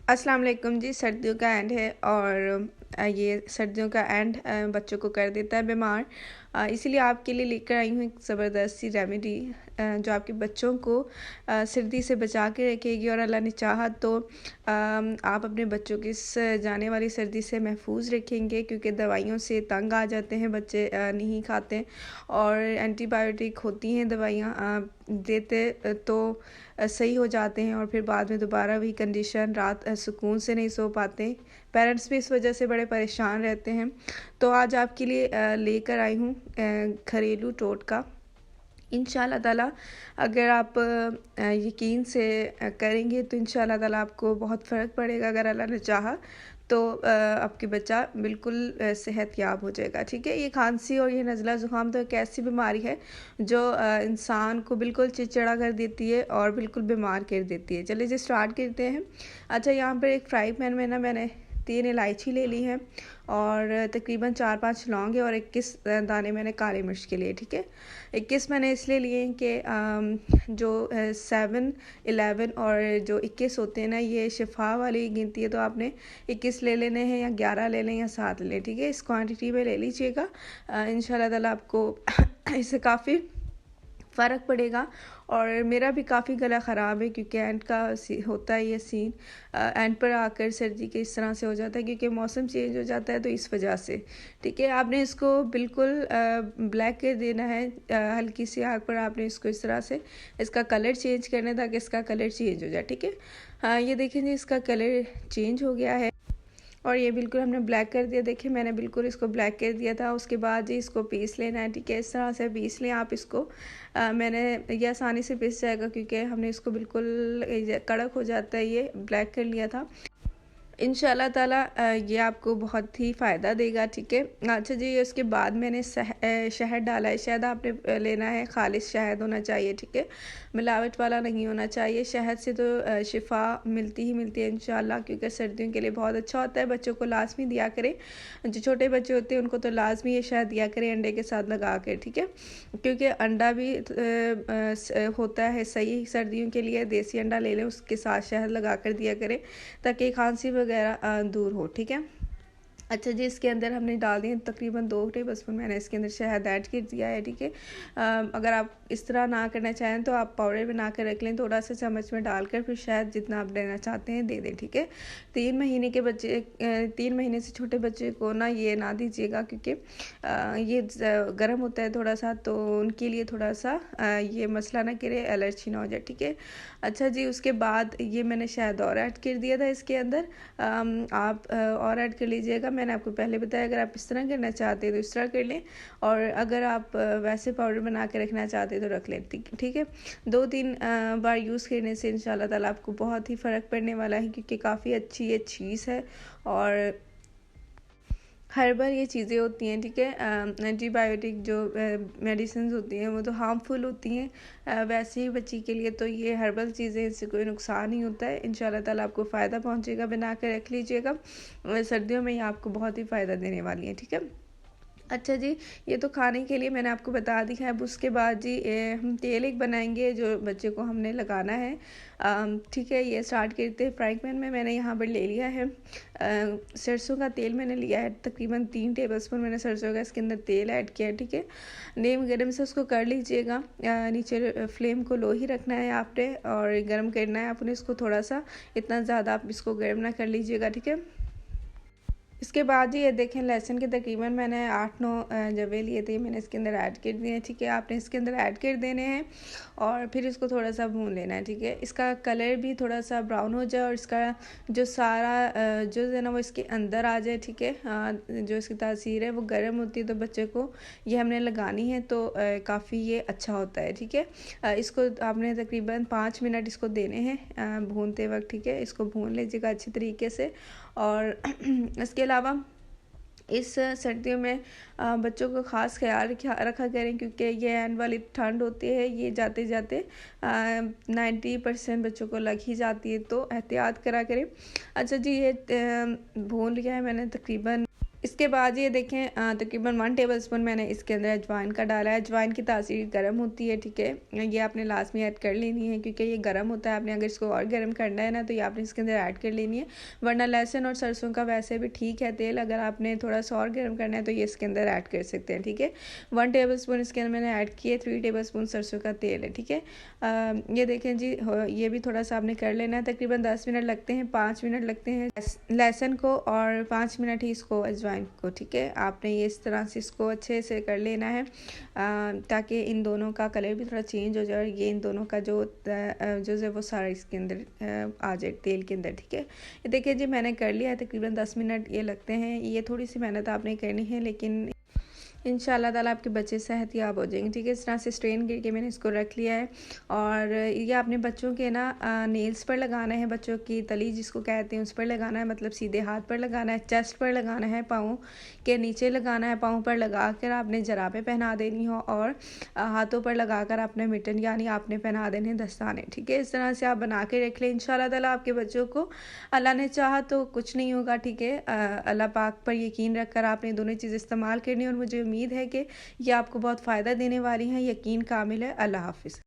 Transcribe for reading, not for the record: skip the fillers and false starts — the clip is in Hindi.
अस्सलाम वालेकुम जी। सर्दियों का एंड है और ये सर्दियों का एंड बच्चों को कर देता है बीमार। इसीलिए आपके लिए लेकर आई हूँ एक ज़बरदस्त सी रेमेडी जो आपके बच्चों को सर्दी से बचा के रखेगी और अल्लाह ने चाहा तो आप अपने बच्चों की इस जाने वाली सर्दी से महफूज रखेंगे, क्योंकि दवाइयों से तंग आ जाते हैं बच्चे, नहीं खाते और एंटीबायोटिक होती हैं दवाइयाँ देते तो सही हो जाते हैं और फिर बाद में दोबारा वही कंडीशन, रात सुकून से नहीं सो पाते। पेरेंट्स भी इस वजह से बड़े परेशान रहते हैं। तो आज आपके लिए लेकर आई हूँ घरेलू टोटका। इंशाल्लाह ताला अगर आप यकीन से करेंगे तो इंशाल्लाह ताला आपको बहुत फ़र्क पड़ेगा। अगर अल्लाह ने चाहा तो आपके बच्चा बिल्कुल सेहतयाब हो जाएगा। ठीक है, ये खांसी और ये नज़ला ज़ुकाम तो एक ऐसी बीमारी है जो इंसान को बिल्कुल चिड़चिड़ा कर देती है और बिल्कुल बीमार कर देती है। चलिए जी स्टार्ट करते हैं। अच्छा, यहाँ पर एक फ्राई पैन में मैंने 3 इलायची ले ली है और तकरीबन 4-5 लौंग है और 21 दाने मैंने काली मिर्च के लिए। ठीक है, 21 मैंने इसलिए लिए हैं कि जो 7, 11 और जो 21 होते हैं ना, ये शिफा वाली गिनती है, तो आपने 21 ले लेने हैं या 11 ले लें या 7 ले लें। ठीक है, इस क्वांटिटी में ले लीजिएगा। इंशाल्लाह ताला आपको इससे काफ़ी फ़र्क पड़ेगा। और मेरा भी काफ़ी गला ख़राब है क्योंकि एंड का होता है ये सीन, एंड पर आकर सर्दी के इस तरह से हो जाता है क्योंकि मौसम चेंज हो जाता है, तो इस वजह से। ठीक है, आपने इसको बिल्कुल ब्लैक कर देना है। हल्की सी आग पर आपने इसको इस तरह से इसका कलर चेंज करना है ताकि इसका कलर चेंज हो जाए। ठीक है, हाँ ये देखें जी, इसका कलर चेंज हो गया है और ये बिल्कुल हमने ब्लैक कर दिया। देखिए मैंने बिल्कुल इसको ब्लैक कर दिया था। उसके बाद जी इसको पीस लेना है। ठीक है, इस तरह से पीस लें आप इसको। मैंने ये आसानी से पीस जाएगा क्योंकि हमने इसको बिल्कुल कड़क हो जाता है, ये ब्लैक कर लिया था। इंशाल्लाह ताला ये आपको बहुत ही फ़ायदा देगा। ठीक है, अच्छा जी, उसके बाद मैंने शहद डाला है। शहद आपने लेना है, खालिश शहद होना चाहिए। ठीक है, मिलावट वाला नहीं होना चाहिए। शहद से तो शिफा मिलती ही मिलती है इंशाल्लाह, क्योंकि सर्दियों के लिए बहुत अच्छा होता है। बच्चों को लाजमी दिया करें, जो छोटे बच्चे होते हैं उनको तो लाजमी ये शहद दिया करें अंडे के साथ लगा कर। ठीक है, क्योंकि अंडा भी होता है सही सर्दियों के लिए। देसी अंडा ले लें, उसके साथ शहद लगा कर दिया करें ताकि खांसी वगैरह दूर हो। ठीक है, अच्छा जी, इसके अंदर हमने डाल दिए तकरीबन 2 टेबल स्पून मैंने इसके अंदर शहद ऐड कर दिया है। ठीक है, अगर आप इस तरह ना करना चाहें तो आप पाउडर बना कर रख लें, थोड़ा सा चम्मच में डालकर फिर शहद जितना आप लेना चाहते हैं दे दें। ठीक है, 3 महीने के बच्चे 3 महीने से छोटे बच्चे को ना ये ना दीजिएगा क्योंकि ये गर्म होता है थोड़ा सा, तो उनके लिए थोड़ा सा ये मसला ना करे, एलर्जी ना हो जाए। ठीक है, अच्छा जी, उसके बाद ये मैंने शहद और ऐड कर दिया था इसके अंदर। आप और ऐड कर लीजिएगा। मैंने आपको पहले बताया, अगर आप इस तरह करना चाहते हैं तो इस तरह कर लें, और अगर आप वैसे पाउडर बना के रखना चाहते हैं तो रख लें। ठीक है, 2-3 बार यूज़ करने से इंशाल्लाह ताला आपको बहुत ही फ़र्क पड़ने वाला है, क्योंकि काफ़ी अच्छी ये चीज़ है और हर्बल ये चीज़ें होती हैं। ठीक है, एंटीबायोटिक जो मेडिसिन होती हैं वो तो हार्मफुल होती हैं, वैसे ही बच्ची के लिए तो ये हर्बल चीज़ें, इससे कोई नुकसान नहीं होता है। इंशाल्लाह ताला आपको फ़ायदा पहुंचेगा, बना कर रख लीजिएगा। सर्दियों में ये आपको बहुत ही फ़ायदा देने वाली है। ठीक है, अच्छा जी, ये तो खाने के लिए मैंने आपको बता दी है। अब उसके बाद जी हम तेल एक बनाएंगे जो बच्चे को हमने लगाना है। ठीक है, ये स्टार्ट करते हैं। फ्राई पैन में मैंने यहाँ पर ले लिया है सरसों का तेल। मैंने लिया है तकरीबन 3 टेबल स्पून मैंने सरसों का इसके अंदर तेल ऐड किया है। ठीक है, नीम गर्म से उसको कर लीजिएगा। नीचे फ्लेम को लो ही रखना है आपने और गर्म करना है आपने इसको थोड़ा सा, इतना ज़्यादा आप इसको गर्म ना कर लीजिएगा। ठीक है, इसके बाद ये देखें, लहसुन के तकरीबन मैंने 8-9 जवे लिए थे, मैंने इसके अंदर ऐड कर दिए हैं। ठीक है, आपने इसके अंदर ऐड कर देने हैं और फिर इसको थोड़ा सा भून लेना है। ठीक है, इसका कलर भी थोड़ा सा ब्राउन हो जाए और इसका जो सारा जो है ना वो इसके अंदर आ जाए। ठीक है, जो इसकी तासीर है वो गर्म होती है, तो बच्चे को ये हमने लगानी है तो काफ़ी ये अच्छा होता है। ठीक है, इसको आपने तकरीबन 5 मिनट इसको देने हैं भूनते वक्त। ठीक है, इसको भून लीजिएगा अच्छी तरीके से। और इसके अलावा इस सर्दियों में बच्चों को ख़ास ख्याल रखा करें, क्योंकि ये एंड वाली ठंड होती है, ये जाते जाते 90% बच्चों को लग ही जाती है, तो एहतियात करा करें। अच्छा जी, ये भून लिया है मैंने तकरीबन इसके बाद ये देखें तकरीबन 1 टेबलस्पून मैंने इसके अंदर अजवाइन का डाला है। अजवाइन की तासीर गर्म होती है, ठीक है। ये आपने लास्ट में ऐड कर लेनी है क्योंकि ये गर्म होता है। आपने अगर इसको और गर्म करना है ना तो ये आपने इसके अंदर ऐड कर लेनी है, वरना लहसुन और सरसों का वैसे भी ठीक है तेल, अगर आपने थोड़ा सा और गर्म करना है तो ये इसके अंदर ऐड कर सकते हैं, ठीक है। 1 टेबलस्पून इसके अंदर मैंने ऐड किए, 3 टेबलस्पून सरसों का तेल है, ठीक है। ये देखें जी, ये भी थोड़ा सा आपने कर लेना है। तकरीबन 10 मिनट लगते हैं, 5 मिनट लगते हैं लहसुन को और 5 मिनट ही इसको अजवाइन को, ठीक है। आपने ये इस तरह से इसको अच्छे से कर लेना है ताकि इन दोनों का कलर भी थोड़ा चेंज हो जाए और ये इन दोनों का जो है वो सारा इसके अंदर आ जाए तेल के अंदर, ठीक है। ये देखिए जी, मैंने कर लिया है। तकरीबन 10 मिनट ये लगते हैं। ये थोड़ी सी मेहनत आपने करनी है, लेकिन इंशाल्लाह ताला आपके बच्चे सेहतयाब हो जाएंगे, ठीक है। इस तरह से स्ट्रेन करके मैंने इसको रख लिया है। और ये आपने बच्चों के ना नेल्स पर लगाना है, बच्चों की तली जिसको कहते हैं उस पर लगाना है, मतलब सीधे हाथ पर लगाना है, चेस्ट पर लगाना है, पाँव के नीचे लगाना है, पाँव पर लगा कर आपने जराबें पहना देनी हो और हाथों पर लगा कर आपने मिटन यानी आपने पहना देने दस्ताने, ठीक है। इस तरह से आप बना के रख लें। इंशाल्लाह ताला आपके बच्चों को, अल्लाह ने चाहा तो कुछ नहीं होगा, ठीक है। अल्लाह पाक पर यकीन रख कर आपने दोनों चीज़ इस्तेमाल करनी है और मुझे उम्मीद है कि ये आपको बहुत फ़ायदा देने वाली हैं। यकीन कामिल है। अल्लाह हाफ़िज़।